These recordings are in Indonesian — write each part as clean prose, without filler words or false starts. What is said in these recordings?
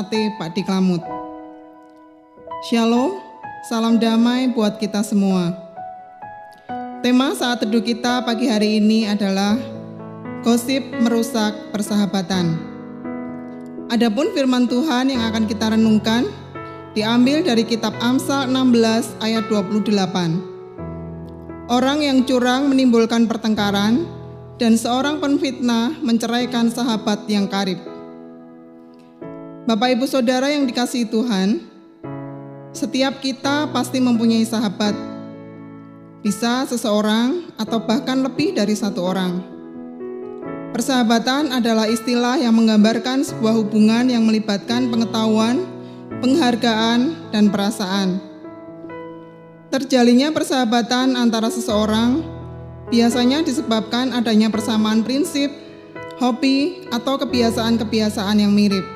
Sate Pak Diklamut. Shalom, salam damai buat kita semua. Tema saat teduh kita pagi hari ini adalah gosip merusak persahabatan. Adapun firman Tuhan yang akan kita renungkan diambil dari kitab Amsal 16 ayat 28. Orang yang curang menimbulkan pertengkaran, dan seorang penfitnah menceraikan sahabat yang karib. Bapak Ibu Saudara yang dikasihi Tuhan, setiap kita pasti mempunyai sahabat. Bisa seseorang atau bahkan lebih dari satu orang. Persahabatan adalah istilah yang menggambarkan sebuah hubungan yang melibatkan pengetahuan, penghargaan, dan perasaan. Terjalinnya persahabatan antara seseorang biasanya disebabkan adanya persamaan prinsip, hobi, atau kebiasaan-kebiasaan yang mirip.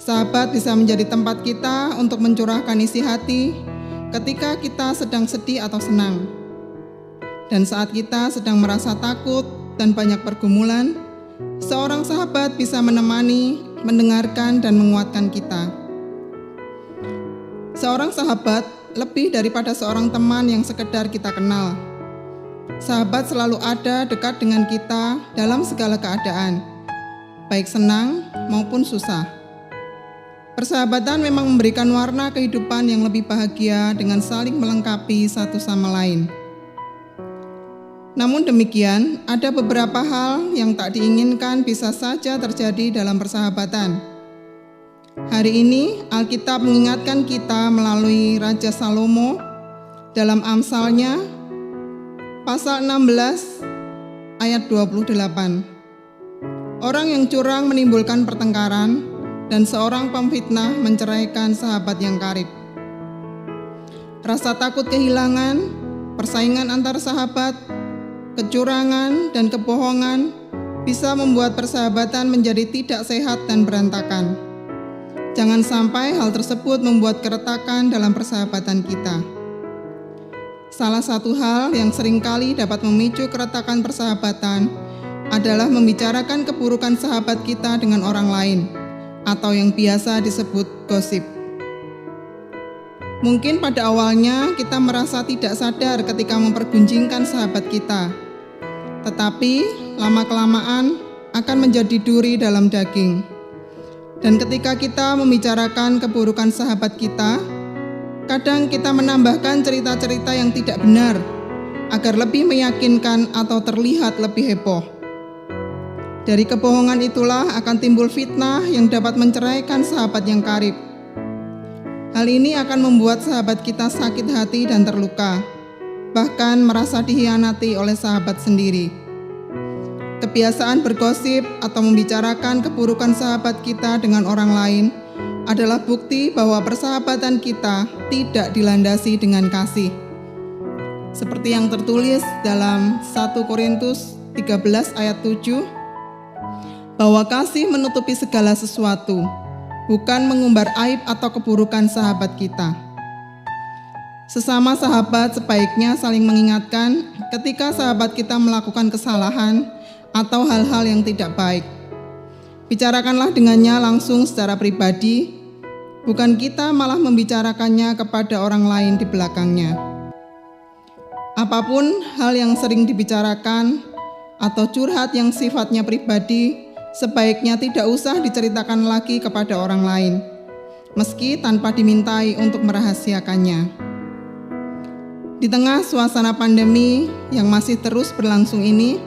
Sahabat bisa menjadi tempat kita untuk mencurahkan isi hati ketika kita sedang sedih atau senang. Dan saat kita sedang merasa takut dan banyak pergumulan, seorang sahabat bisa menemani, mendengarkan, dan menguatkan kita. Seorang sahabat lebih daripada seorang teman yang sekedar kita kenal. Sahabat selalu ada dekat dengan kita dalam segala keadaan, baik senang maupun susah. Persahabatan memang memberikan warna kehidupan yang lebih bahagia dengan saling melengkapi satu sama lain. Namun demikian, ada beberapa hal yang tak diinginkan bisa saja terjadi dalam persahabatan. Hari ini Alkitab mengingatkan kita melalui Raja Salomo dalam Amsalnya Pasal 16 ayat 28. Orang yang curang menimbulkan pertengkaran, dan seorang pemfitnah menceraikan sahabat yang karib. Rasa takut kehilangan, persaingan antar sahabat, kecurangan, dan kebohongan bisa membuat persahabatan menjadi tidak sehat dan berantakan. Jangan sampai hal tersebut membuat keretakan dalam persahabatan kita. Salah satu hal yang seringkali dapat memicu keretakan persahabatan adalah membicarakan keburukan sahabat kita dengan orang lain, atau yang biasa disebut gosip. Mungkin pada awalnya kita merasa tidak sadar ketika mempergunjingkan sahabat kita, tetapi lama-kelamaan akan menjadi duri dalam daging. Dan ketika kita membicarakan keburukan sahabat kita, kadang kita menambahkan cerita-cerita yang tidak benar agar lebih meyakinkan atau terlihat lebih heboh. Dari kebohongan itulah akan timbul fitnah yang dapat menceraikan sahabat yang karib. Hal ini akan membuat sahabat kita sakit hati dan terluka, bahkan merasa dikhianati oleh sahabat sendiri. Kebiasaan bergosip atau membicarakan keburukan sahabat kita dengan orang lain adalah bukti bahwa persahabatan kita tidak dilandasi dengan kasih. Seperti yang tertulis dalam 1 Korintus 13 ayat 7, bahwa kasih menutupi segala sesuatu, bukan mengumbar aib atau keburukan sahabat kita. Sesama sahabat sebaiknya saling mengingatkan ketika sahabat kita melakukan kesalahan atau hal-hal yang tidak baik. Bicarakanlah dengannya langsung secara pribadi, bukan kita malah membicarakannya kepada orang lain di belakangnya. Apapun hal yang sering dibicarakan atau curhat yang sifatnya pribadi, sebaiknya tidak usah diceritakan lagi kepada orang lain, meski tanpa dimintai untuk merahasiakannya. Di tengah suasana pandemi yang masih terus berlangsung ini,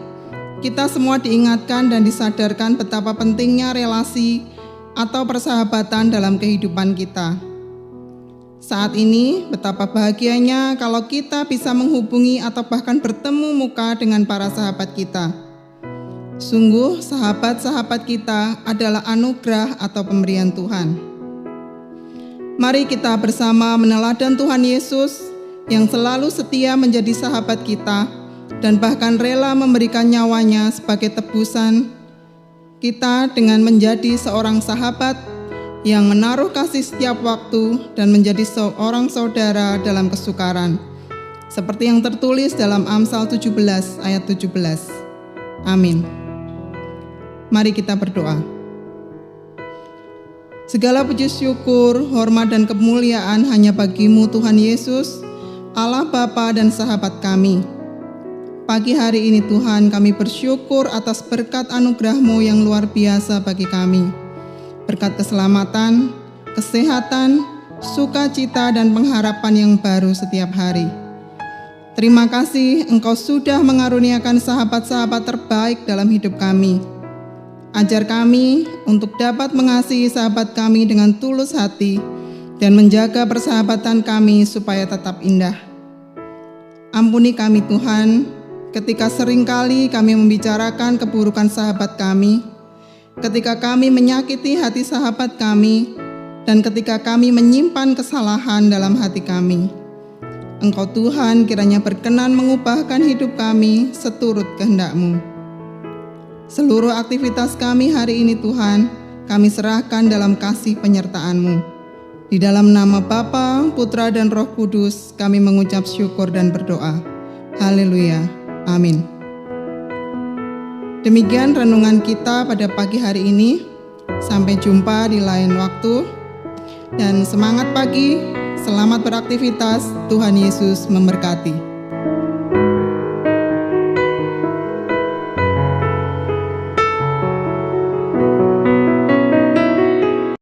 kita semua diingatkan dan disadarkan betapa pentingnya relasi atau persahabatan dalam kehidupan kita. Saat ini, betapa bahagianya kalau kita bisa menghubungi atau bahkan bertemu muka dengan para sahabat kita. Sungguh, sahabat-sahabat kita adalah anugerah atau pemberian Tuhan. Mari kita bersama meneladan Tuhan Yesus yang selalu setia menjadi sahabat kita dan bahkan rela memberikan nyawanya sebagai tebusan kita dengan menjadi seorang sahabat yang menaruh kasih setiap waktu dan menjadi seorang saudara dalam kesukaran. Seperti yang tertulis dalam Amsal 17 ayat 17. Amin. Mari kita berdoa. Segala puji syukur, hormat dan kemuliaan hanya bagi-Mu Tuhan Yesus, Allah Bapa dan sahabat kami. Pagi hari ini Tuhan, kami bersyukur atas berkat anugerah-Mu yang luar biasa bagi kami. Berkat keselamatan, kesehatan, sukacita dan pengharapan yang baru setiap hari. Terima kasih Engkau sudah mengaruniakan sahabat-sahabat terbaik dalam hidup kami. Ajar kami untuk dapat mengasihi sahabat kami dengan tulus hati dan menjaga persahabatan kami supaya tetap indah. Ampuni kami Tuhan, ketika seringkali kami membicarakan keburukan sahabat kami, ketika kami menyakiti hati sahabat kami, dan ketika kami menyimpan kesalahan dalam hati kami. Engkau Tuhan kiranya berkenan mengubahkan hidup kami seturut kehendak-Mu. Seluruh aktivitas kami hari ini Tuhan, kami serahkan dalam kasih penyertaan-Mu. Di dalam nama Bapa, Putra dan Roh Kudus, kami mengucap syukur dan berdoa. Haleluya. Amin. Demikian renungan kita pada pagi hari ini. Sampai jumpa di lain waktu. Dan semangat pagi, selamat beraktivitas, Tuhan Yesus memberkati.